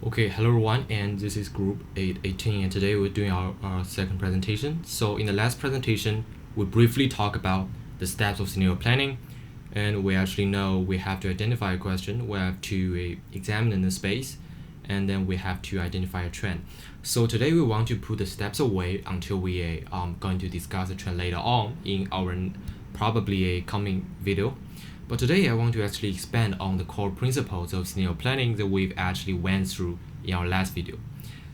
Okay, hello everyone, and this is group 818, and today we're doing our second presentation. So in the last presentation, we briefly talked about the steps of scenario planning, and we actually know we have to identify a question, we have to examine the space, and then we have to identify a trend. So today we want to put the steps away until we going to discuss the trend later on in our probably a coming video. But today I want to actually expand on the core principles of scenario planning that we've actually went through in our last video.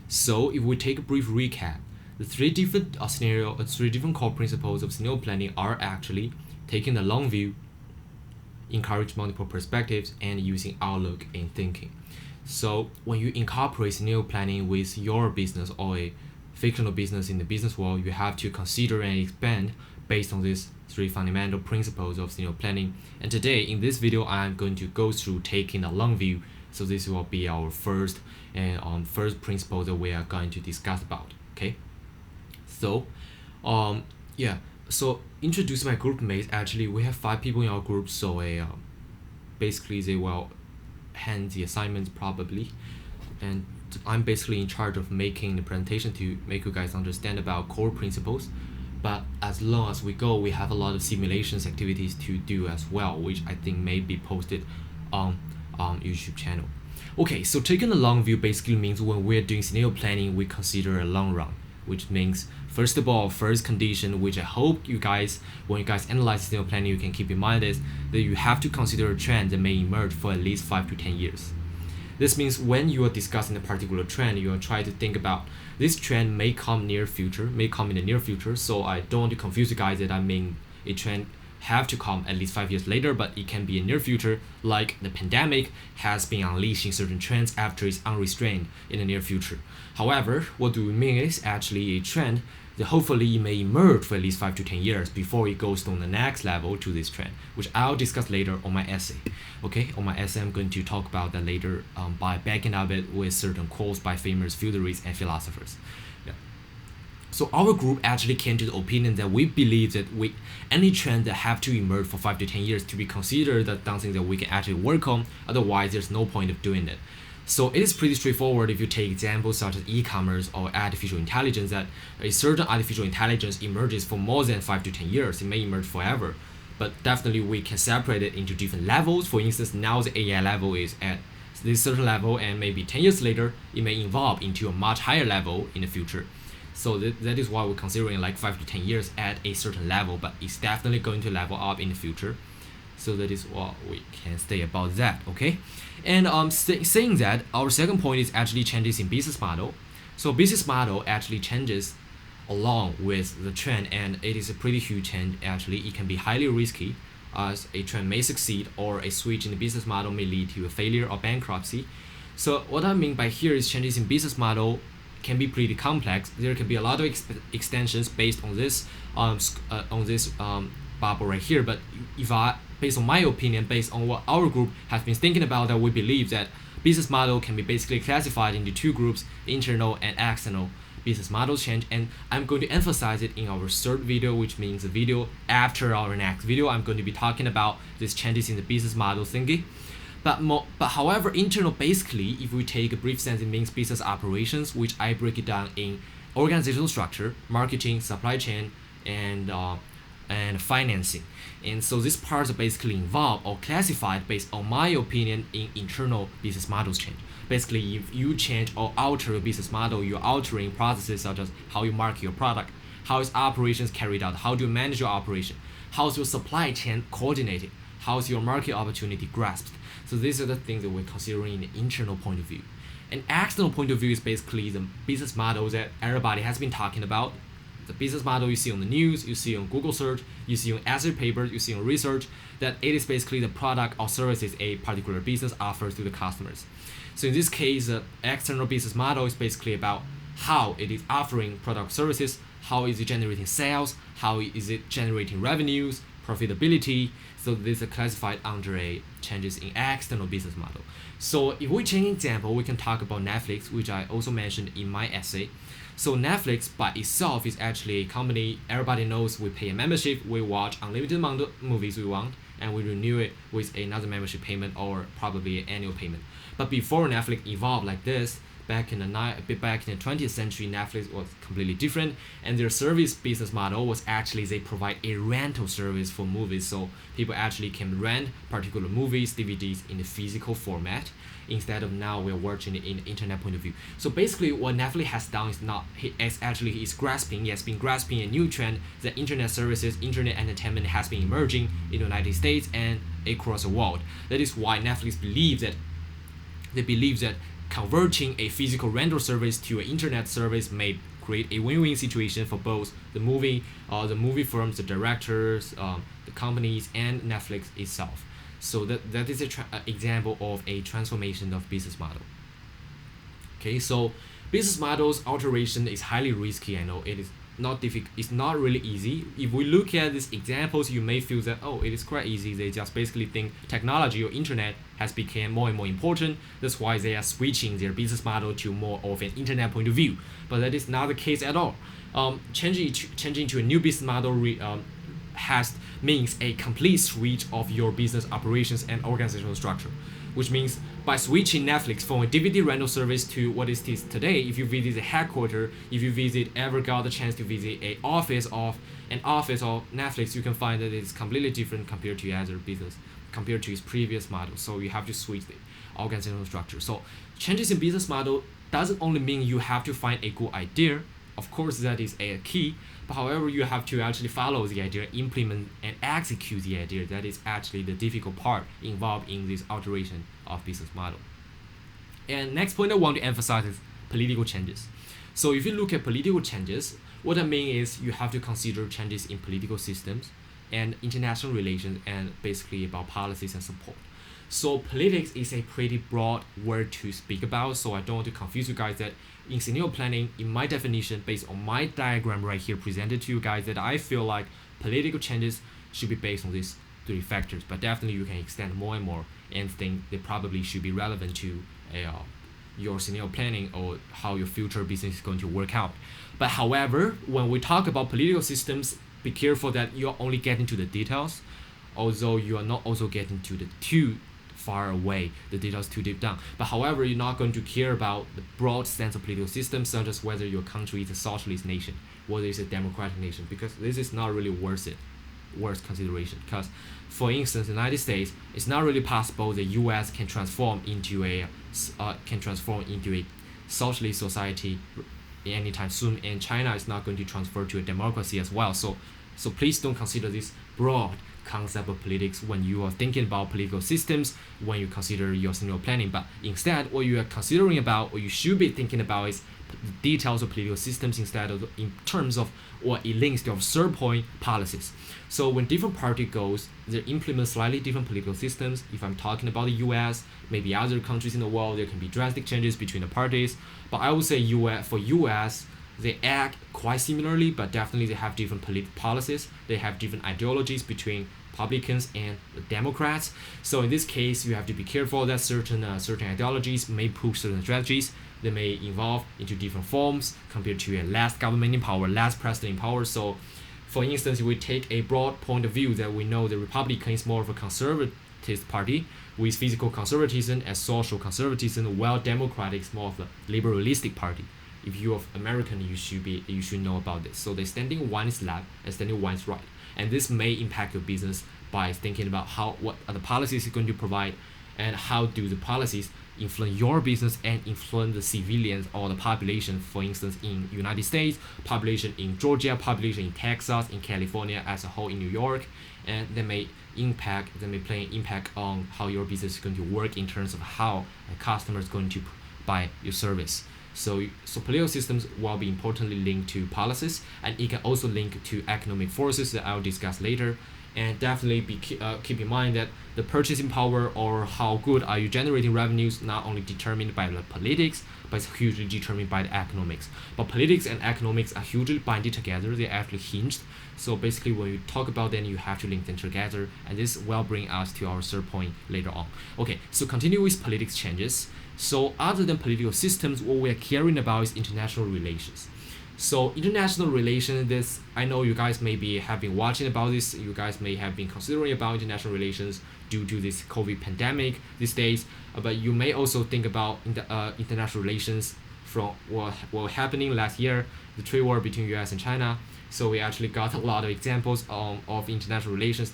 So if we take a brief recap, the three different core principles of scenario planning are actually taking the long view, encourage multiple perspectives, and using outlook in thinking. So when you incorporate scenario planning with your business or a fictional business in the business world, you have to consider and expand based on these three fundamental principles of scenario planning. And today in this video, I'm going to go through taking a long view. So this will be our first principle that we are going to discuss about. Okay. So, So introduce my group mates. Actually, we have 5 people in our group. So basically they will hand the assignments probably, and I'm basically in charge of making the presentation to make you guys understand about core principles. But as long as we go, we have a lot of simulations activities to do as well, which I think may be posted on YouTube channel. Okay, so taking a long view basically means when we're doing scenario planning, we consider a long run, which means first of all, first condition, which I hope you guys, when you guys analyze scenario planning, you can keep in mind is that you have to consider a trend that may emerge for at least 5 to 10 years. This means when you are discussing a particular trend, you are trying to think about this trend may come in the near future. So I don't want to confuse you guys that I mean a trend have to come at least 5 years later, but it can be a near future, like the pandemic has been unleashing certain trends after it's unrestrained in the near future. However, what do we mean is actually a trend that hopefully may emerge for at least 5 to 10 years before it goes on the next level to this trend, which I'll discuss later on my essay. Okay, on my essay, I'm going to talk about that later by backing up it with certain quotes by famous theorists and philosophers. Yeah. So our group actually came to the opinion that we believe that any trend that have to emerge for 5 to 10 years to be considered as something that we can actually work on, otherwise there's no point of doing it. So it is pretty straightforward if you take examples such as e-commerce or artificial intelligence, that a certain artificial intelligence emerges for more than 5 to 10 years. It may emerge forever, but definitely we can separate it into different levels. For instance, now the AI level is at this certain level, and maybe 10 years later, it may evolve into a much higher level in the future. So that is why we're considering like 5 to 10 years at a certain level, but it's definitely going to level up in the future. So that is what we can say about that, okay? And saying that, our second point is actually changes in business model. So business model actually changes along with the trend, and it is a pretty huge change. Actually, it can be highly risky, as a trend may succeed or a switch in the business model may lead to a failure or bankruptcy. So what I mean by here is changes in business model can be pretty complex. There can be a lot of extensions based on this bubble right here. But based on my opinion, based on what our group has been thinking about, that we believe that business model can be basically classified into 2 groups, internal and external business models change. And I'm going to emphasize it in our third video, which means the video after our next video. I'm going to be talking about these changes in the business model thinking. But however, internal basically, if we take a brief sense, it means business operations, which I break it down in organizational structure, marketing, supply chain, and financing. And so these parts are basically involved or classified based on my opinion in internal business models change. Basically, if you change or alter your business model, you're altering processes such as how you market your product, how is operations carried out, how do you manage your operation, how's your supply chain coordinated, how's your market opportunity grasped. So these are the things that we're considering in the internal point of view. An external point of view is basically the business model that everybody has been talking about. The business model you see on the news, you see on Google search, you see on essay papers, you see on research, that it is basically the product or services a particular business offers to the customers. So in this case, the external business model is basically about how it is offering product services, how is it generating sales, how is it generating revenues, profitability. So these are classified under a changes in external business model. So if we change example, we can talk about Netflix, which I also mentioned in my essay. So Netflix by itself is actually a company everybody knows. We pay a membership, we watch unlimited amount of movies we want, and we renew it with another membership payment or probably an annual payment. But before Netflix evolved like this, back in the 20th century, Netflix was completely different, and their service business model was actually they provide a rental service for movies. So people actually can rent particular movies, DVDs in the physical format, instead of now we're watching it in the internet point of view. So basically, what Netflix has done is not he has been grasping a new trend that internet services, internet entertainment has been emerging in the United States and across the world. That is why Netflix believes that converting a physical rental service to an internet service may create a win-win situation for both the movie firms, the directors, the companies, and Netflix itself. So that is an example of a transformation of business model. Okay, so business models alteration is highly risky. I know it is not difficult. It's not really easy. If we look at these examples, you may feel that it is quite easy. They just basically think technology or internet has become more and more important. That's why they are switching their business model to more of an internet point of view. But that is not the case at all. Changing to a new business model means a complete switch of your business operations and organizational structure, which means by switching Netflix from a DVD rental service to what it is today, if you visit the headquarters, if you ever got the chance to visit an office of Netflix, you can find that it's completely different compared to other business, compared to its previous model. So you have to switch the organizational structure. So changes in business model doesn't only mean you have to find a good idea. Of course, that is a key. But however, you have to actually follow the idea, implement and execute the idea. That is actually the difficult part involved in this alteration of business model. And next point I want to emphasize is political changes. So if you look at political changes, what I mean is you have to consider changes in political systems and international relations, and basically about policies and support. So politics is a pretty broad word to speak about, so I don't want to confuse you guys that in scenario planning, in my definition, based on my diagram right here presented to you guys, that I feel like political changes should be based on these three factors, but definitely you can extend more and more and think they probably should be relevant to your scenario planning or how your future business is going to work out. But however, when we talk about political systems, be careful that you're only getting to the details, although you are not also getting to the too far away, the details too deep down. But however, you're not going to care about the broad sense of political systems, such as whether your country is a socialist nation, whether it's a democratic nation, because this is not really worth consideration. Because, for instance, the United States, it's not really possible the U.S. can transform into a socialist society anytime soon, and China is not going to transfer to a democracy as well. So please don't consider this broad concept of politics when you are thinking about political systems, when you consider your scenario planning. But instead, what you are considering about, or you should be thinking about, is the details of political systems instead of in terms of what it links to third point policies. So when different party goes, they implement slightly different political systems. If I'm talking about the US, maybe other countries in the world, there can be drastic changes between the parties. But I would say for US, they act quite similarly, but definitely they have different policies. They have different ideologies between Republicans and the Democrats. So in this case, you have to be careful that certain ideologies may push certain strategies. They may evolve into different forms compared to a last government in power, last president in power. So, for instance, if we take a broad point of view that we know the Republican is more of a conservative party with physical conservatism and social conservatism, while Democratic is more of a liberalistic party. If you are American, you should know about this. So the standing one is left and standing one is right, and this may impact your business by thinking about what are the policies you're going to provide, and how do the policies influence your business and influence the civilians or the population. For instance, in United States, population in Georgia, population in Texas, in California as a whole, in New York, and they may play an impact on how your business is going to work in terms of how a customer is going to buy your service. So political systems will be importantly linked to policies, and it can also link to economic forces that I'll discuss later. And definitely keep in mind that the purchasing power, or how good are you generating revenues, not only determined by the politics, but it's hugely determined by the economics. But politics and economics are hugely binded together. They're actually hinged. So basically, when you talk about them, you have to link them together, and this will bring us to our third point later on. Okay, so continue with politics changes. So other than political systems, what we are caring about is international relations. So international relations, this I know you guys have been watching about this. You guys may have been considering about international relations due to this COVID pandemic these days. But you may also think about international relations from what happening last year, the trade war between U.S. and China. So we actually got a lot of examples of international relations,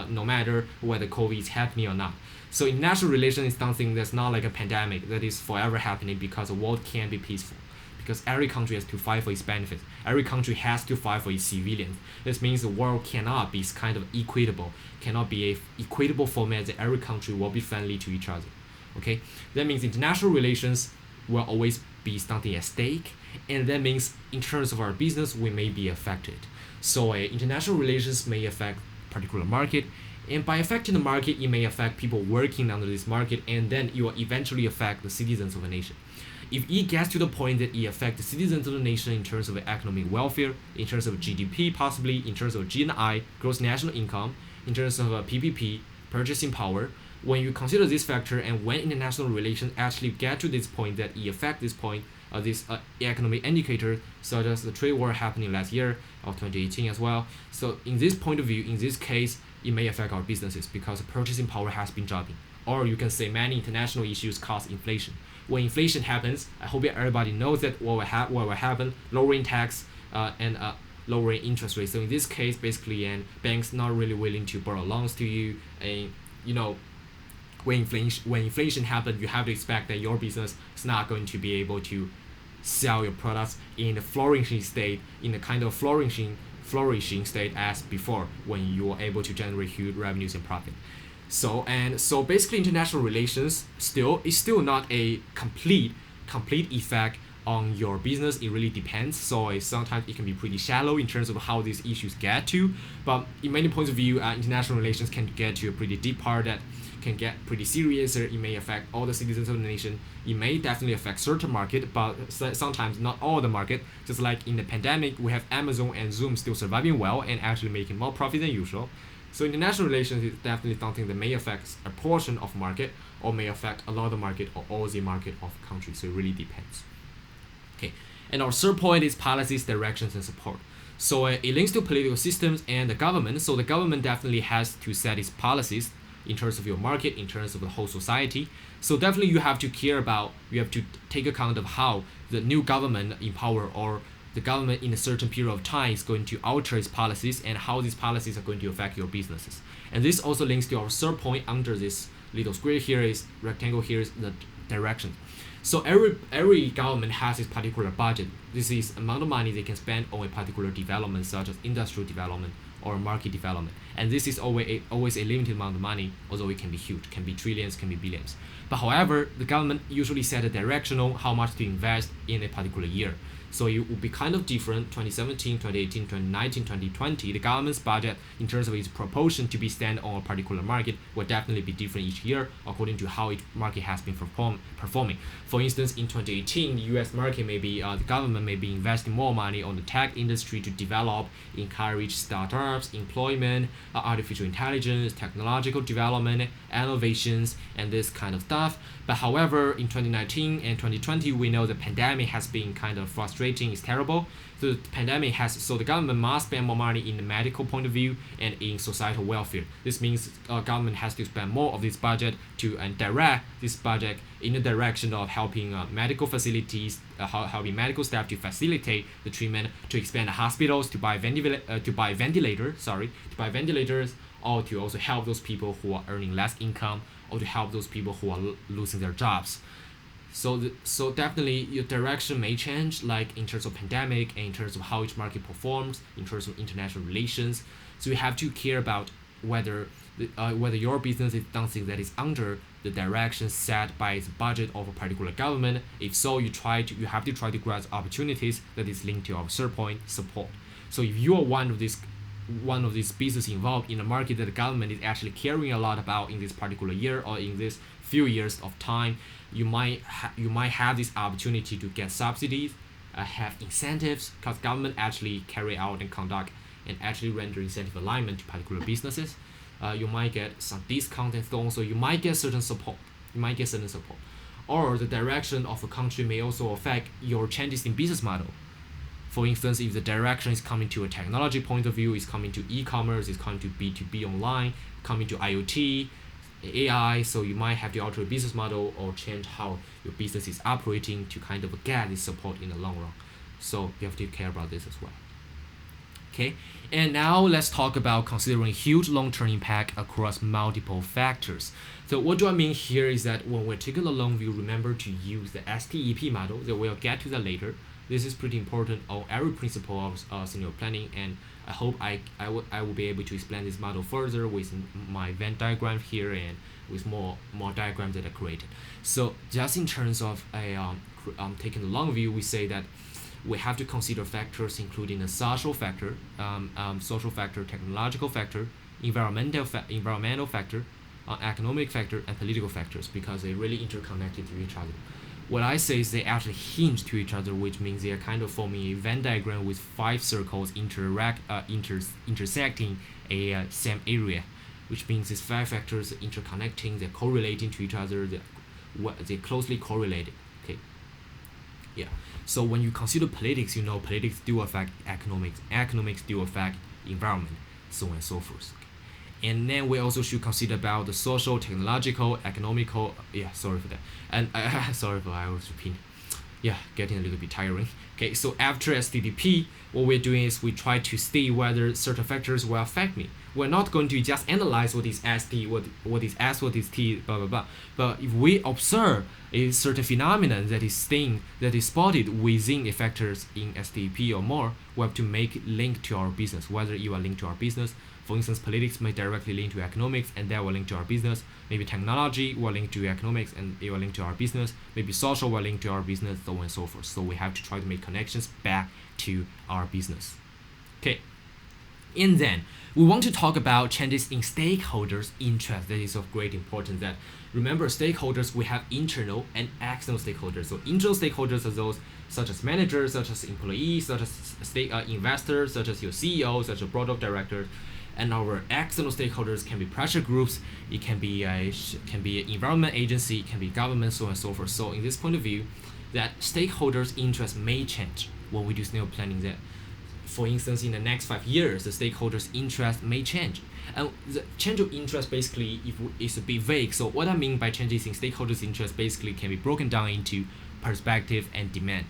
no matter whether COVID is happening or not. So international relations is something that's not like a pandemic that is forever happening because the world can't be peaceful. Because every country has to fight for its benefits. Every country has to fight for its civilians. This means the world cannot be kind of equitable, cannot be a equitable format that every country will be friendly to each other. Okay, that means international relations will always be something at stake, and that means in terms of our business we may be affected. So international relations may affect particular market, and by affecting the market it may affect people working under this market, and then it will eventually affect the citizens of a nation. If it gets to the point that it affects the citizens of the nation in terms of economic welfare, in terms of GDP, possibly in terms of GNI, gross national income, in terms of PPP, purchasing power, when you consider this factor and when international relations actually get to this point that it affect this point, this economic indicator, such as the trade war happening last year or 2018 as well. So in this point of view, in this case, it may affect our businesses because purchasing power has been dropping. Or you can say many international issues cause inflation. When inflation happens, I hope everybody knows that what will happen, lowering tax and lowering interest rates. So in this case, basically, and banks not really willing to borrow loans to you, and when inflation happens, you have to expect that your business is not going to be able to sell your products in a flourishing state, in a kind of flourishing state as before, when you were able to generate huge revenues and profit. So basically international relations is still not a complete effect on your business. It really depends. So sometimes it can be pretty shallow in terms of how these issues get to, but in many points of view, international relations can get to a pretty deep part that can get pretty serious. It may affect all the citizens of the nation. It may definitely affect certain market, but sometimes not all the market. Just like in the pandemic, we have Amazon and Zoom still surviving well and actually making more profit than usual. So international relations is definitely something that may affect a portion of market or may affect a lot of the market or all the market of countries. So it really depends. Okay, and our third point is policies, directions, and support. So it links to political systems and the government. So the government definitely has to set its policies in terms of your market, in terms of the whole society. So definitely you have to take account of how the new government in power or the government in a certain period of time is going to alter its policies and how these policies are going to affect your businesses. And this also links to our third point under this little square here is rectangle here is the direction. So every government has its particular budget. This is amount of money they can spend on a particular development such as industrial development or market development. And this is always a limited amount of money, although it can be huge, can be trillions, can be billions. But however, the government usually set a direction on how much to invest in a particular year. So it will be kind of different 2017, 2018, 2019, 2020. The government's budget in terms of its proportion to be spent on a particular market will definitely be different each year according to how each market has been performing. For instance, in 2018, the US market the government may be investing more money on the tech industry to develop, encourage startups, employment, artificial intelligence, technological development, innovations, and this kind of stuff. But however, in 2019 and 2020, we know the pandemic has been kind of frustrating, it's terrible. So the government must spend more money in the medical point of view and in societal welfare. This means government has to spend more of this budget to direct this budget in the direction of helping medical facilities, helping medical staff to facilitate the treatment, to expand the hospitals, to buy ventilators, or to also help those people who are earning less income, or to help those people who are losing their jobs. So definitely your direction may change, like in terms of pandemic and in terms of how each market performs, in terms of international relations. So you have to care about whether your business is something that is under the direction set by its budget of a particular government. If so, you have to try to grasp opportunities that is linked to our third point, support. So if you are one of these business involved in a market that the government is actually caring a lot about in this particular year or in this few years of time, you might have this opportunity to get subsidies, have incentives, because government actually carry out and conduct and actually render incentive alignment to particular businesses. You might get some discount and so on, so you might get certain support. Or the direction of a country may also affect your changes in business model. For instance, if the direction is coming to a technology point of view, it's coming to e-commerce, it's coming to B2B online, coming to IoT, AI, so you might have to alter your business model or change how your business is operating to kind of get this support in the long run. So you have to care about this as well. Okay, and now let's talk about considering huge long-term impact across multiple factors. So what do I mean here is that when we're taking a long view, remember to use the STEP model. That we'll get to that later. This is pretty important on every principle of scenario planning, and I hope I will be able to explain this model further with my Venn diagram here and with more diagrams that I created. So just in terms of taking the long view, we say that we have to consider factors including the social factor, technological factor, environmental factor, economic factor, and political factors, because they really interconnected to each other. What I say is they actually hinge to each other, which means they are kind of forming a Venn diagram with 5 circles intersecting a same area, which means these 5 factors are interconnecting, they're correlating to each other, they're closely correlated. Okay. Yeah. So when you consider politics, you know politics do affect economics do affect environment, so on and so forth. Okay. And then we also should consider about the social, technological, economical. Yeah, sorry for that. And sorry for I was repeating. Yeah, getting a little bit tiring. Okay, so after STDP, what we're doing is we try to see whether certain factors will affect me. We're not going to just analyze what is ST, what is S, what is T, blah blah blah. But if we observe a certain phenomenon that is spotted within the factors in STDP or more, we have to make link to our business. Whether you are linked to our business, for instance, politics may directly link to economics, and that will link to our business. Maybe technology will link to economics, and it will link to our business. Maybe social will link to our business, so on and so forth. So we have to try to make connections back to our business. Okay. And then we want to talk about changes in stakeholders' interest. That is of great importance. That remember, stakeholders, we have internal and external stakeholders. So internal stakeholders are those such as managers, such as employees, such as investors, such as your CEO, such as board of directors. And our external stakeholders can be pressure groups, it can be an environment agency, it can be government, so on and so forth. So in this point of view, that stakeholders' interest may change when we do scenario planning. That, for instance, in the next 5 years, the stakeholders' interest may change. And the change of interest basically is a bit vague. So what I mean by changes in stakeholders' interest basically can be broken down into perspective and demand.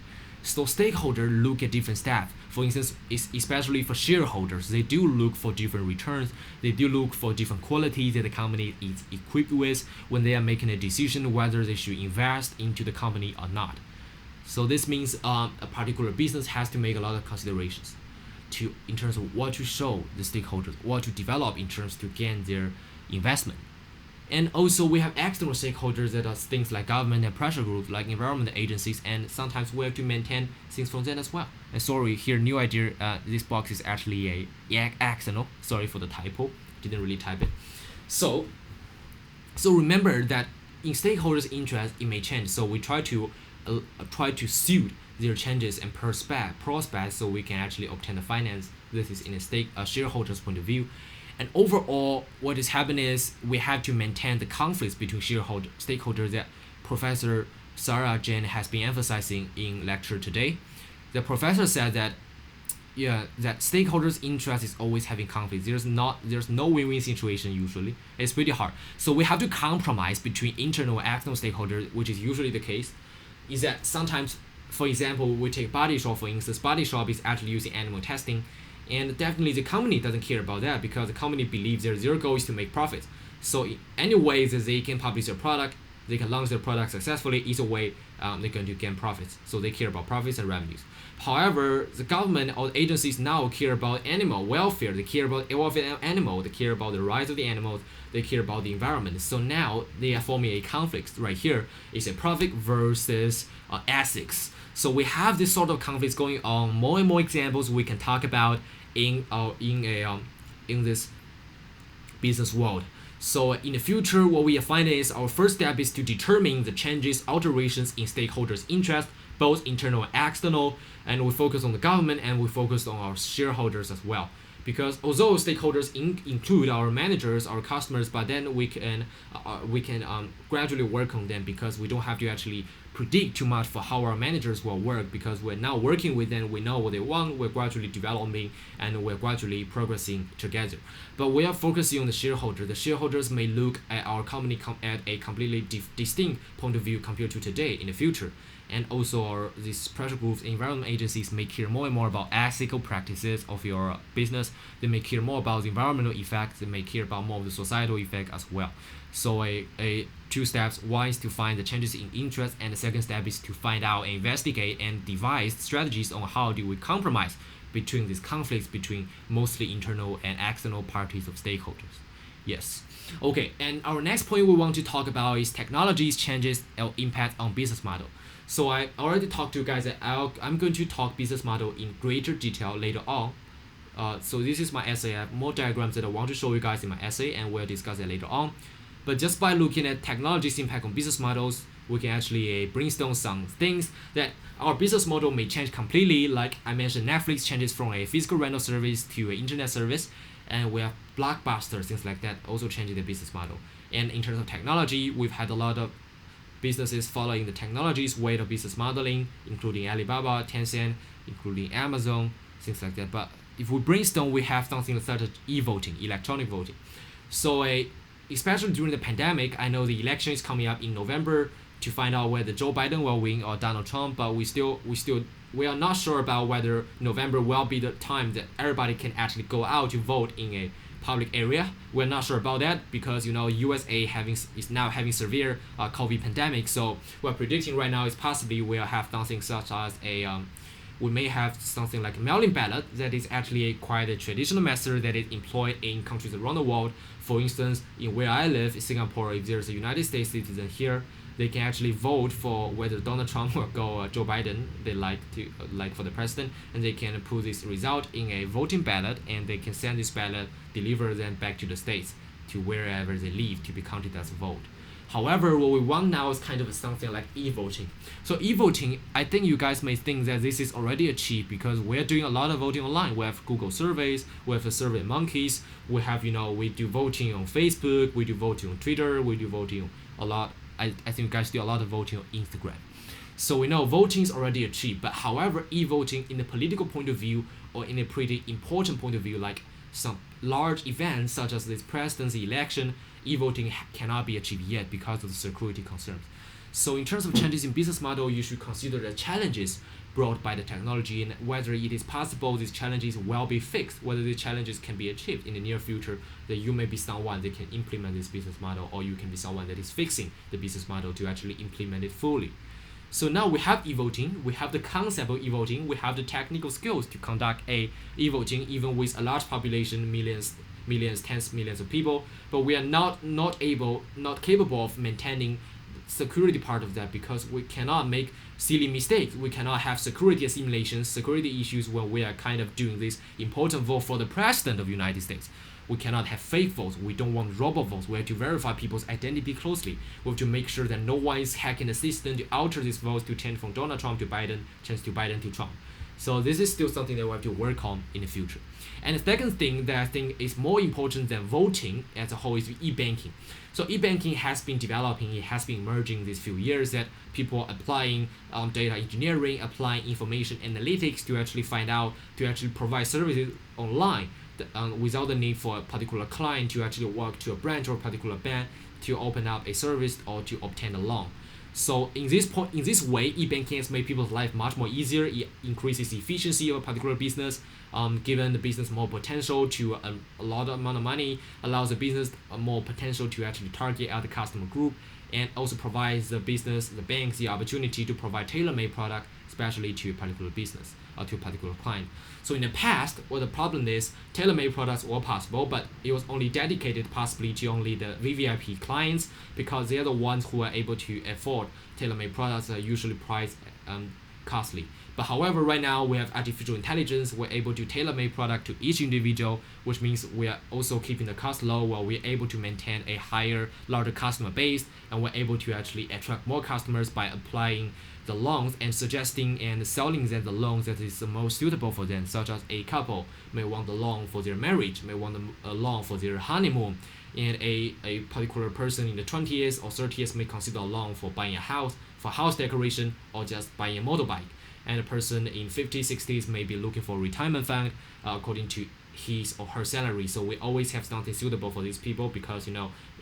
So stakeholders look at different stuff. For instance, especially for shareholders, they do look for different returns. They do look for different qualities that the company is equipped with when they are making a decision whether they should invest into the company or not. So this means a particular business has to make a lot of considerations in terms of what to show the stakeholders, what to develop in terms to gain their investment. And also we have external stakeholders that are things like government and pressure groups, like environment agencies, and sometimes we have to maintain things from them as well. And sorry, here, new idea, this box is actually a external. Sorry for the typo, didn't really type it. So remember that in stakeholders' interest, it may change. So we try to suit their changes and prospects so we can actually obtain the finance. This is in a shareholder's point of view. And overall, what is happening is we have to maintain the conflicts between stakeholders that Professor Sarah Jane has been emphasizing in lecture today. The professor said that that stakeholders' interest is always having conflicts. There's no win-win situation usually. It's pretty hard. So we have to compromise between internal and external stakeholders, which is usually the case. Is that sometimes, for example, we take Body Shop for instance. Body Shop is actually using animal testing. And definitely the company doesn't care about that because the company believes their goal is to make profits. So any way that they can publish their product, they can launch their product successfully, either way they're going to gain profits. So they care about profits and revenues. However, the government or agencies now care about animal welfare. They care about the welfare of animals. They care about the rights of the animals. They care about the environment. So now they are forming a conflict right here. It's a profit versus ethics. So we have this sort of conflicts going on. More and more examples we can talk about in this business world. So in the future, what we are finding is our first step is to determine the changes, alterations in stakeholders' interest, both internal and external, and we focus on the government and we focus on our shareholders as well. Because although stakeholders include our managers, our customers, but then we can gradually work on them because we don't have to actually predict too much for how our managers will work, because we're now working with them, we know what they want, we're gradually developing, and we're gradually progressing together. But we are focusing on the shareholder. The shareholders may look at our company at a completely distinct point of view compared to today in the future. And also these pressure groups, environment agencies may care more and more about ethical practices of your business. They may care more about the environmental effects. They may care about more of the societal effect as well. So a two steps. One is to find the changes in interest, and the second step is to find out, investigate, and devise strategies on how do we compromise between these conflicts between mostly internal and external parties of stakeholders. Yes. Okay, and our next point we want to talk about is technologies, changes, or impact on business model. So I already talked to you guys that I'm going to talk business model in greater detail later on. So this is my essay. I have more diagrams that I want to show you guys in my essay, and we'll discuss it later on. But just by looking at technology's impact on business models, we can actually brainstorm some things that our business model may change completely. Like I mentioned, Netflix changes from a physical rental service to an internet service, and we have Blockbuster, things like that, also changing the business model. And in terms of technology, we've had a lot of businesses following the technology's way of business modeling, including Alibaba, Tencent, including Amazon, things like that. But if we brainstorm, we have something such as e-voting, electronic voting. So especially during the pandemic, I know the election is coming up in November to find out whether Joe Biden will win or Donald Trump, but we are not sure about whether November will be the time that everybody can actually go out to vote in a public area. We're not sure about that because USA is now having severe COVID pandemic. So we're predicting right now is possibly we'll have something such as we may have something like a mail-in ballot that is actually quite a traditional method that is employed in countries around the world. For instance, in where I live, in Singapore, if there's a United States citizen here, they can actually vote for whether Donald Trump or Joe Biden they like for the president, and they can put this result in a voting ballot, and they can send this ballot, deliver them back to the states, to wherever they live, to be counted as a vote. However, what we want now is kind of something like e-voting. So e-voting, I think you guys may think that this is already achieved because we're doing a lot of voting online. We have Google surveys, we have Survey Monkeys, we have, we do voting on Facebook, we do voting on Twitter, we do voting a lot. I think you guys do a lot of voting on Instagram. So we know voting is already achieved, but however, e-voting in a political point of view or in a pretty important point of view, like some large events such as this presidency election, e-voting cannot be achieved yet because of the security concerns. So in terms of changes in business model, you should consider the challenges brought by the technology and whether it is possible these challenges will be fixed, whether these challenges can be achieved in the near future, that you may be someone that can implement this business model, or you can be someone that is fixing the business model to actually implement it fully. So now we have e-voting, we have the concept of e-voting, we have the technical skills to conduct e-voting even with a large population, millions, tens of millions of people, but we are not capable of maintaining security part of that because we cannot make silly mistakes. We cannot have security assimilations, security issues when we are kind of doing this important vote for the president of the United States. We cannot have fake votes. We don't want robot votes. We have to verify people's identity closely. We have to make sure that no one is hacking the system to alter these votes to change from Donald Trump to Biden, change to Biden to Trump. So this is still something that we have to work on in the future. And the second thing that I think is more important than voting as a whole is e-banking. So e-banking has been developing, it has been emerging these few years that people are applying data engineering, applying information analytics to actually find out, to actually provide services online without the need for a particular client to actually work to a branch or a particular bank to open up a service or to obtain a loan. So in this way, e-banking has made people's life much more easier. It increases the efficiency of a particular business, given the business more potential to a lot of amount of money, allows the business more potential to actually target other customer group, and also provides the banks the opportunity to provide tailor-made product, especially to a particular business or to a particular client. So in the past, what the problem is, tailor-made products were possible, but it was only dedicated possibly to only the VVIP clients because they are the ones who are able to afford tailor-made products that are usually priced costly. But however, right now we have artificial intelligence. We're able to tailor-make product to each individual, which means we are also keeping the cost low while we're able to maintain a larger customer base, and we're able to actually attract more customers by applying the loans and suggesting and selling them the loans that is the most suitable for them, such as a couple may want the loan for their marriage, may want a loan for their honeymoon, and a particular person in the 20s or 30s may consider a loan for buying a house, for house decoration, or just buying a motorbike. And a person in 50s, 60s may be looking for a retirement fund according to his or her salary. So we always have something suitable for these people, because in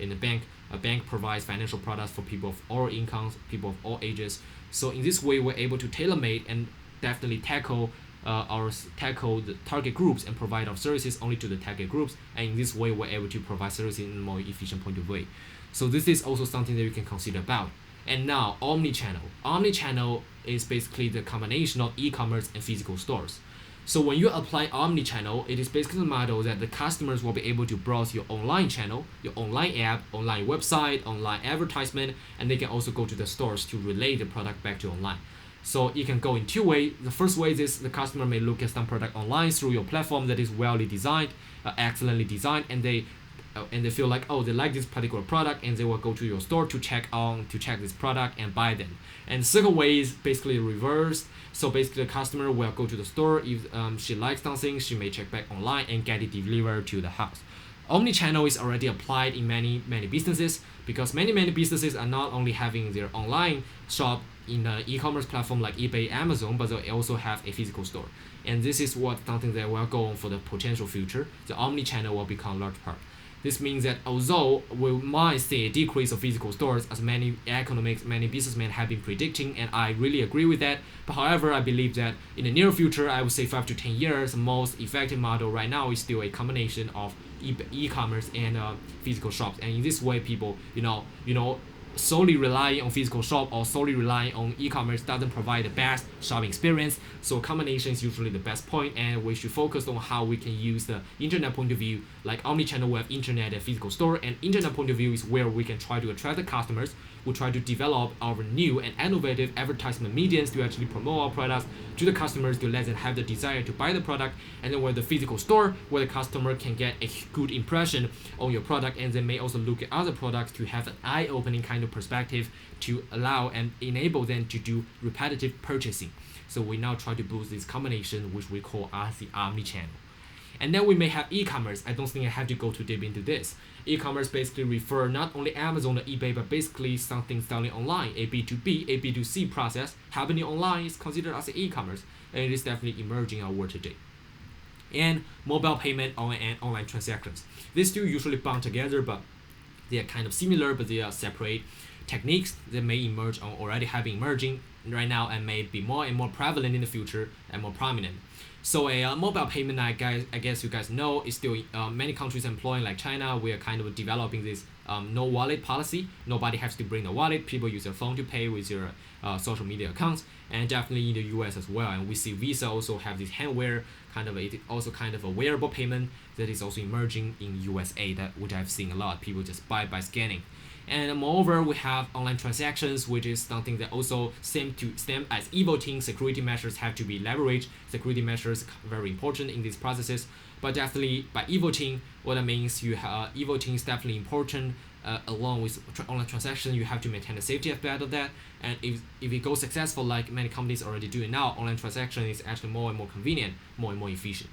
the bank, a bank provides financial products for people of all incomes, people of all ages. So in this way, we're able to tailor-made and definitely tackle the target groups and provide our services only to the target groups. And in this way, we're able to provide services in a more efficient point of view. So this is also something that you can consider about. And now, omni-channel. Omni-channel is basically the combination of e-commerce and physical stores. So when you apply omni-channel, it is basically the model that the customers will be able to browse your online channel, your online app, online website, online advertisement, and they can also go to the stores to relay the product back to online. So it can go in two ways. The first way is the customer may look at some product online through your platform that is well designed, excellently designed, and they feel like, oh, they like this particular product, and they will go to your store to check this product and buy them. And the second way is basically reversed. So basically the customer will go to the store. If she likes something, she may check back online and get it delivered to the house. Omnichannel is already applied in many businesses, because many businesses are not only having their online shop in the e-commerce platform like eBay, Amazon, but they also have a physical store. And this is something that will go on for the potential future. The omnichannel will become a large part. This means that although we might see a decrease of physical stores, as many businessmen have been predicting, and I really agree with that, but however, I believe that in the near future, I would say 5 to 10 years, the most effective model right now is still a combination of e-commerce and physical shops. And in this way, people, solely relying on physical shop or solely relying on e-commerce doesn't provide the best shopping experience. So combination is usually the best point, and we should focus on how we can use the internet point of view. Like omnichannel, we have internet and physical store, and internet point of view is where we can try to attract the customers. We try to develop our new and innovative advertisement mediums to actually promote our products to the customers, to let them have the desire to buy the product. And then with the physical store, where the customer can get a good impression on your product, and they may also look at other products to have an eye-opening kind of perspective to allow and enable them to do repetitive purchasing. So we now try to boost this combination, which we call as the omnichannel. And then we may have e-commerce. I don't think I have to go too deep into this. E-commerce basically refer not only Amazon or eBay, but basically something selling online. A B2B, a B2C process happening online is considered as e-commerce, and it is definitely emerging in our world today. And mobile payment and online transactions. These two usually bound together, but they are kind of similar, but they are separate techniques that may emerge or already have been emerging right now and may be more and more prevalent in the future and more prominent. So a mobile payment, I guess you guys know, is still many countries employing, like China. We are kind of developing this no wallet policy. Nobody has to bring a wallet. People use their phone to pay with their social media accounts, and definitely in the US as well. And we see Visa also have this handwear kind of a wearable payment that is also emerging in USA, which I've seen a lot. People just buy by scanning. And moreover, we have online transactions, which is something that also stem as e-voting. Security measures have to be leveraged. Security measures are very important in these processes. But definitely by e-voting, what that means, e-voting is definitely important. Along with online transaction, you have to maintain the safety aspect of that. And if it goes successful, like many companies already doing now, online transaction is actually more and more convenient, more and more efficient.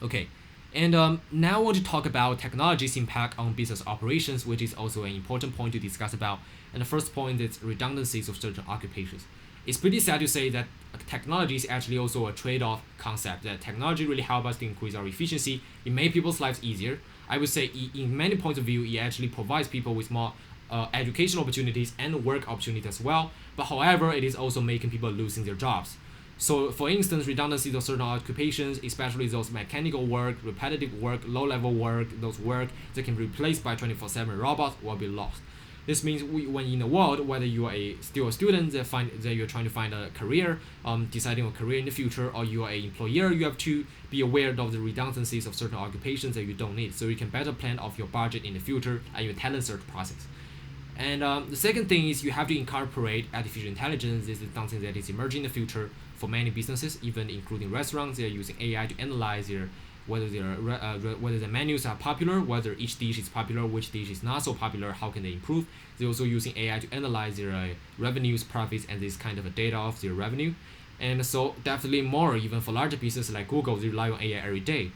Okay. And now I want to talk about technology's impact on business operations, which is also an important point to discuss about. And the first point is redundancies of certain occupations. It's pretty sad to say that technology is actually also a trade-off concept, that technology really helps us to increase our efficiency. It makes people's lives easier. I would say in many points of view, it actually provides people with more educational opportunities and work opportunities as well. But however, it is also making people losing their jobs. So for instance, redundancies of certain occupations, especially those mechanical work, repetitive work, low-level work, those work that can be replaced by 24/7 robots will be lost. This means when in the world, whether you are still a student that you're trying to find a career, deciding a career in the future, or you are an employer, you have to be aware of the redundancies of certain occupations that you don't need, so you can better plan off your budget in the future and your talent search process. And the second thing is you have to incorporate artificial intelligence. This is something that is emerging in the future for many businesses, even including restaurants. They are using AI to analyze their whether whether the menus are popular, whether each dish is popular, which dish is not so popular, how can they improve. They're also using AI to analyze their revenues, profits, and this kind of data of their revenue. And so definitely more, even for larger businesses like Google, they rely on AI every day.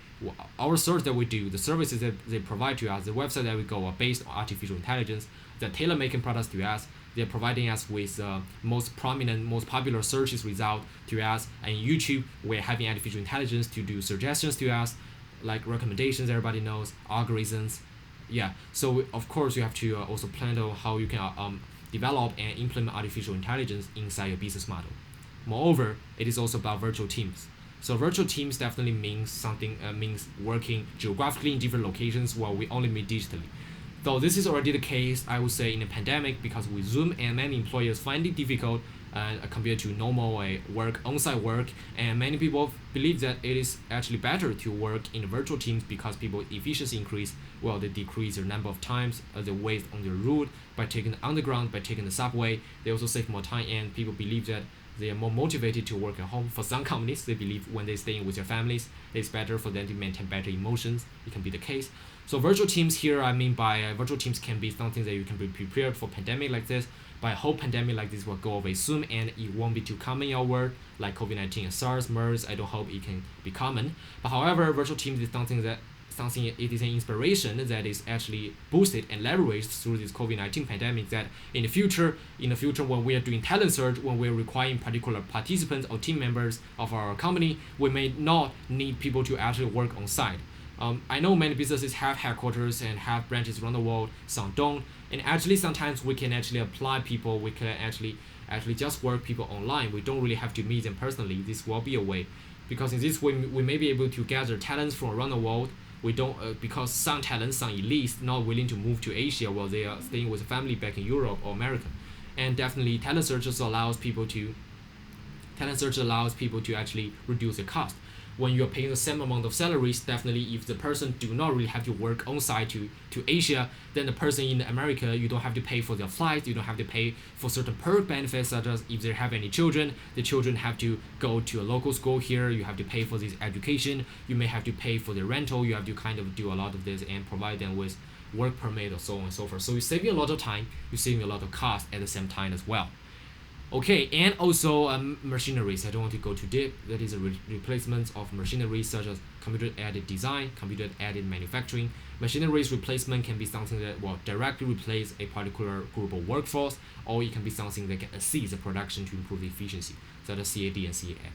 Our search that we do, the services that they provide to us, the website that we go are based on artificial intelligence. They're tailor-making products to us. They're providing us with most prominent, most popular searches result to us. And YouTube, we're having artificial intelligence to do suggestions to us, like recommendations. Everybody knows algorithms. Yeah. So of course you have to also plan on how you can develop and implement artificial intelligence inside your business model. Moreover, it is also about virtual teams. So virtual teams definitely means something means working geographically in different locations while we only meet digitally. Though this is already the case, I would say in the pandemic, because with Zoom and many employers find it difficult compared to normal work, on-site work, and many people believe that it is actually better to work in virtual teams because people's efficiency increase while they decrease their number of times they waste on their route by taking the underground, by taking the subway. They also save more time, and people believe that they are more motivated to work at home. For some companies, they believe when they stay with their families, it's better for them to maintain better emotions. It can be the case. So virtual teams here, I mean by virtual teams can be something that you can be prepared for pandemic like this. But I hope pandemic like this will go away soon and it won't be too common in our world, like COVID-19 and SARS, MERS. I don't hope it can be common. But however, virtual teams is something it is an inspiration that is actually boosted and leveraged through this COVID-19 pandemic, that in the future when we are doing talent search, when we're requiring particular participants or team members of our company, we may not need people to actually work on site. I know many businesses have headquarters and have branches around the world, some don't, and actually sometimes we can actually apply people, we can actually just work people online. We don't really have to meet them personally. This will be a way, because in this way we may be able to gather talents from around the world. We don't because some talents, some elites not willing to move to Asia while they are staying with family back in Europe or America. And definitely talent search allows people to actually reduce the cost. When you're paying the same amount of salaries, definitely if the person do not really have to work on site to Asia, then the person in America, you don't have to pay for their flights, you don't have to pay for certain perk benefits, such as if they have any children, the children have to go to a local school here, you have to pay for this education, you may have to pay for the rental, you have to kind of do a lot of this and provide them with work permit or so on and so forth. So you're saving a lot of time, you're saving a lot of cost at the same time as well. Okay, and also machineries. I don't want to go too deep. That is a replacement of machineries such as computer-aided design, computer-aided manufacturing. Machineries replacement can be something that will directly replace a particular group of workforce, or it can be something that can assist the production to improve efficiency, such as CAD and CAM.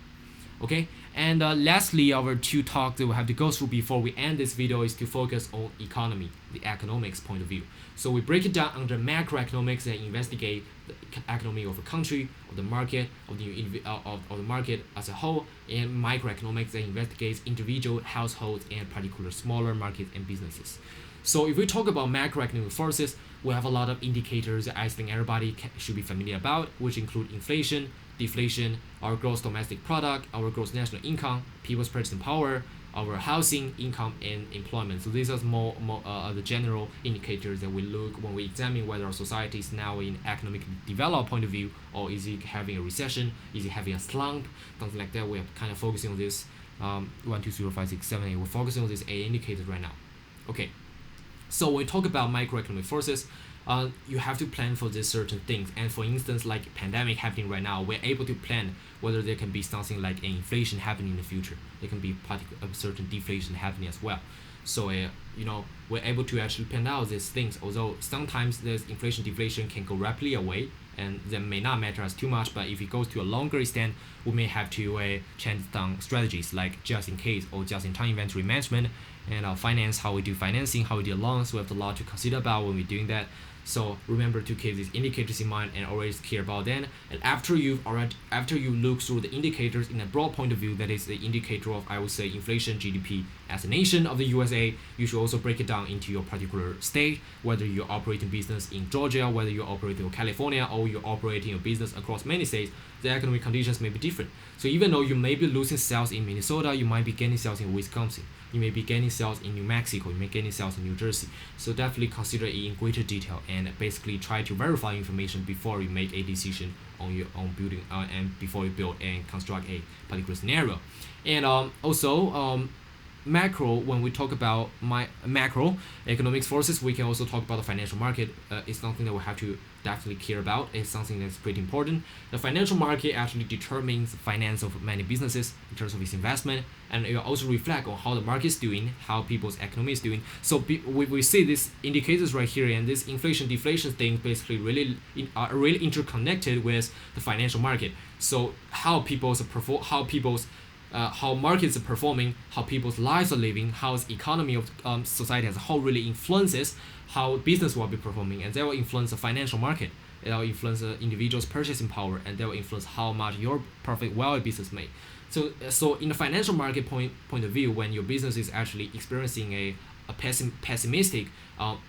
Okay, and lastly, our two talks that we have to go through before we end this video is to focus on economy, the economics point of view. So we break it down under macroeconomics that investigate the economy of a country, of the market, of the market as a whole, and microeconomics that investigates individual households and particular smaller markets and businesses. So if we talk about macroeconomic forces, we have a lot of indicators that I think everybody should be familiar about, which include inflation, deflation, our gross domestic product, our gross national income, people's purchasing power, our housing, income, and employment. So these are more the general indicators that we look when we examine whether our society is now in economic developed point of view, or is it having a recession, is it having a slump, something like that. We're kind of focusing on this 1, 2, 3, 4, 5, 6, 7, 8. We're focusing on these 8 indicators right now. Okay. So when we talk about microeconomic forces, you have to plan for these certain things. And for instance, like pandemic happening right now, we're able to plan whether there can be something like an inflation happening in the future. There can be a certain deflation happening as well. So we're able to actually plan out these things. Although sometimes this inflation deflation can go rapidly away, and that may not matter us too much. But if it goes to a longer extent, we may have to change some strategies like just in case or just in time inventory management, and finance, how we do financing, how we do loans. We have a lot to consider about when we're doing that. So remember to keep these indicators in mind and always care about them. And after you look through the indicators in a broad point of view, that is the indicator of, I would say, inflation, GDP as a nation of the USA, you should also break it down into your particular state, whether you're operating business in Georgia, whether you're operating in California, or you're operating your business across many states. The economic conditions may be different. So even though you may be losing sales in Minnesota, you might be gaining sales in Wisconsin. You may be gaining sales in New Mexico, you may be gaining sales in New Jersey. So definitely consider it in greater detail and basically try to verify information before you make a decision on your own building and before you build and construct a particular scenario. And macro, when we talk about macroeconomic forces, we can also talk about the financial market. It's something that we have to definitely care about. It's something that's pretty important. The financial market actually determines the finance of many businesses in terms of its investment, and it also reflect on how the market is doing, how people's economy is doing. So we see these indicators right here, and this inflation deflation thing basically are really interconnected with the financial market. So how how markets are performing, how people's lives are living, how the economy of society as a whole really influences how business will be performing, and that will influence the financial market. It will influence the individual's purchasing power, and that will influence how much your profit will a business make. So in the financial market point of view, when your business is actually experiencing a pessimistic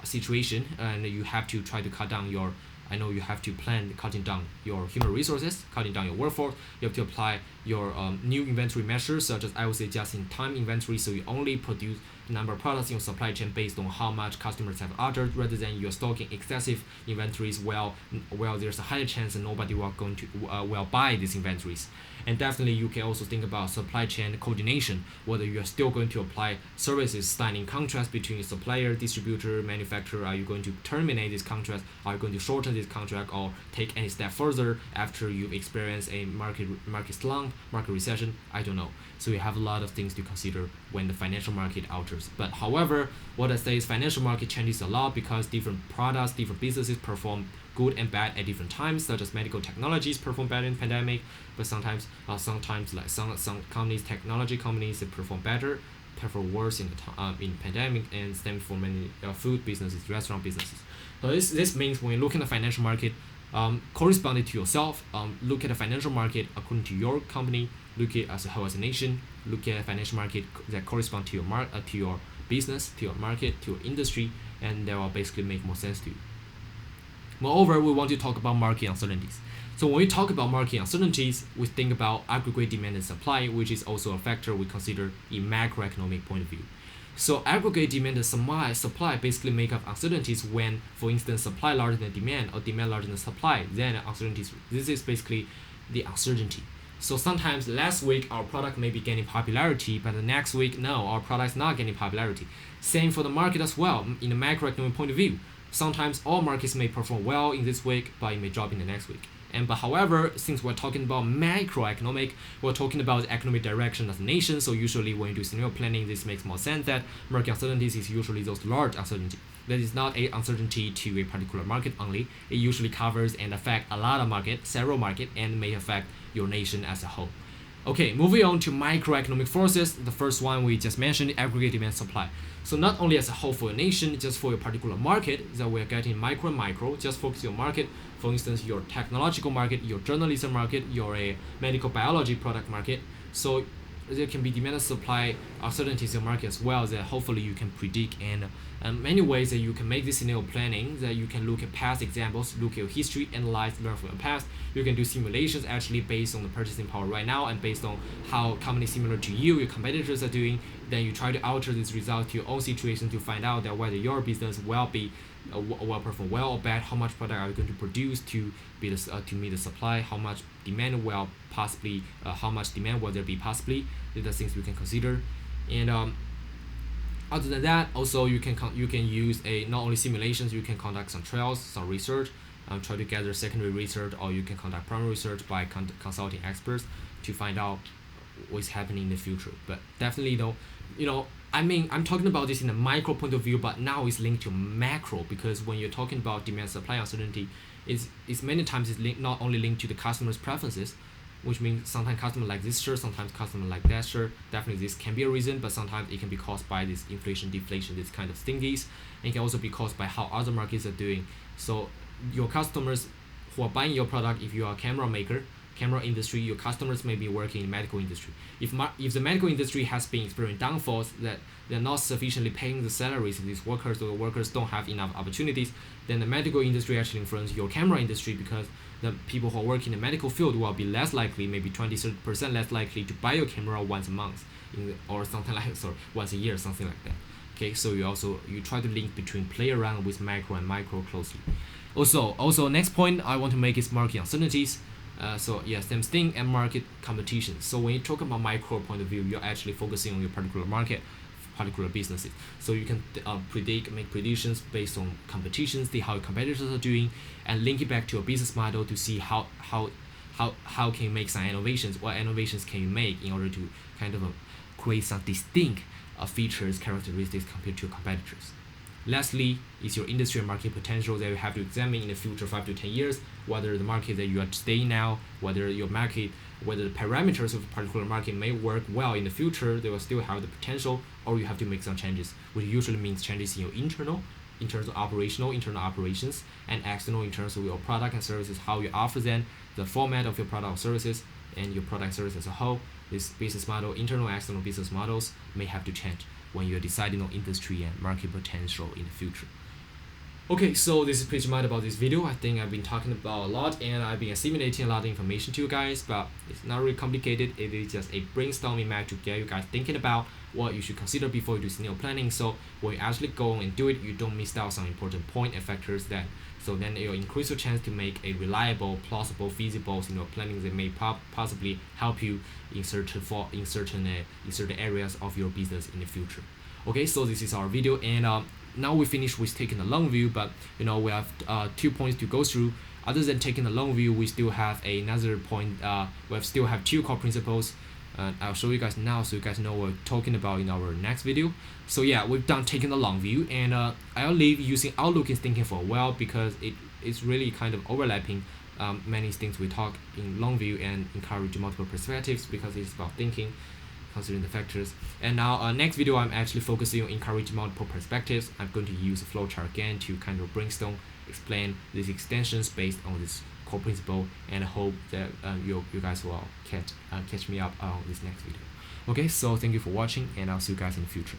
situation, and you have to try to cut down your I know you have to plan cutting down your human resources, cutting down your workforce. You have to apply your new inventory measures, such as I would say just-in-time inventory, so you only produce a number of products in your supply chain based on how much customers have ordered, rather than you're stocking excessive inventories. Well, there's a higher chance that nobody will buy these inventories. And definitely, you can also think about supply chain coordination, whether you are still going to apply services signing contracts between supplier, distributor, manufacturer. Are you going to terminate this contract? Are you going to shorten this contract, or take any step further after you've experienced a market slump, market recession? I don't know. So you have a lot of things to consider when the financial market alters. But however, what I say is financial market changes a lot because different products, different businesses perform good and bad at different times, such as medical technologies perform better in pandemic, but sometimes like some companies, technology companies, they perform better, perform worse in pandemic, and same for many food businesses, restaurant businesses. So this means when you look at the financial market, corresponding to yourself, look at the financial market according to your company, look at it as a whole as a nation, look at the financial market that correspond to your business, to your market, to your industry, and that will basically make more sense to you. Moreover, we want to talk about market uncertainties. So when we talk about market uncertainties, we think about aggregate demand and supply, which is also a factor we consider in macroeconomic point of view. So aggregate demand and supply basically make up uncertainties when, for instance, supply larger than demand or demand larger than supply, then uncertainties. This is basically the uncertainty. So sometimes last week our product may be gaining popularity, but the next week, no, our product is not gaining popularity. Same for the market as well, in the macroeconomic point of view. Sometimes all markets may perform well in this week, but it may drop in the next week. But however, since we're talking about macroeconomic, we're talking about economic direction as a nation. So usually when you do scenario planning, this makes more sense that market uncertainties is usually those large uncertainty. That is not a uncertainty to a particular market only. It usually covers and affect a lot of market, several market, and may affect your nation as a whole. Okay, moving on to microeconomic forces. The first one we just mentioned, aggregate demand supply. So not only as a whole for a nation, just for a particular market, that we're getting micro and macro, just focus your market. For instance, your technological market, your journalism market, your medical biology product market. So there can be demand and supply uncertainties in the market as well that hopefully you can predict, and many ways that you can make this scenario planning, that you can look at past examples, look at your history, analyze, learn from your past. You can do simulations actually based on the purchasing power right now and based on how companies similar to you, your competitors are doing. Then you try to alter this result to your own situation to find out that whether your business will perform well or bad, how much product are you going to produce to meet the supply, how much demand will there be possibly. These are things we can consider. And other than that, also you can use not only simulations, you can conduct some trials, some research, try to gather secondary research, or you can conduct primary research by consulting experts to find out what's happening in the future. But definitely though, I'm talking about this in a micro point of view, but now it's linked to macro, because when you're talking about demand supply uncertainty, it's many times not only linked to the customer's preferences, which means sometimes customer like this shirt, sometimes customer like that shirt. Definitely this can be a reason, but sometimes it can be caused by this inflation, deflation, this kind of thingies. And it can also be caused by how other markets are doing. So your customers who are buying your product, if you are a camera maker, camera industry, your customers may be working in medical industry. If the medical industry has been experiencing downfalls, that they're not sufficiently paying the salaries of these workers, or the workers don't have enough opportunities, then the medical industry actually influences your camera industry, because the people who are working in the medical field will be less likely, maybe 20-30% less likely to buy your camera once a month, or something like once a year, something like that. Okay, so you try to link between, play around with macro and micro closely. Also next point I want to make is market uncertainties. So yeah, same thing and market competition. So when you talk about micro point of view, you're actually focusing on your particular market, particular businesses. So you can make predictions based on competitions, see how your competitors are doing, and link it back to your business model to see how can you make some innovations, what innovations can you make in order to kind of create some distinct features, characteristics compared to your competitors. Lastly, is your industry and market potential that you have to examine in the future 5 to 10 years, whether the market that you are staying now, whether the parameters of a particular market may work well in the future, they will still have the potential, or you have to make some changes, which usually means changes in your in terms of internal operations, and external in terms of your product and services, how you offer them, the format of your product or services, and your product and service as a whole. This business model, internal and external business models may have to change when you're deciding on industry and market potential in the future. Okay, so this is pretty much about this video. I think I've been talking about a lot and I've been assimilating a lot of information to you guys, but it's not really complicated. It is just a brainstorming map to get you guys thinking about what you should consider before you do scenario planning. So when you actually go and do it, you don't miss out some important point and factors then. So then it'll increase your chance to make a reliable, plausible, feasible scenario planning that may possibly help you in certain areas of your business in the future. Okay, so this is our video, and now we finished with taking a long view, but we have 2 points to go through. Other than taking a long view, we still have another point. We still have 2 core principles. I'll show you guys now so you guys know what we're talking about in our next video. So yeah, we've done taking the long view, and I'll leave using outlook and thinking for a while because it's really kind of overlapping many things we talk in long view and encourage multiple perspectives because it's about thinking, considering the factors. And now next video I'm actually focusing on encourage multiple perspectives. I'm going to use a flowchart again to kind of brainstorm, explain these extensions based on this core principle, and I hope that you guys will catch me up on this next video. Okay, so thank you for watching, and I'll see you guys in the future.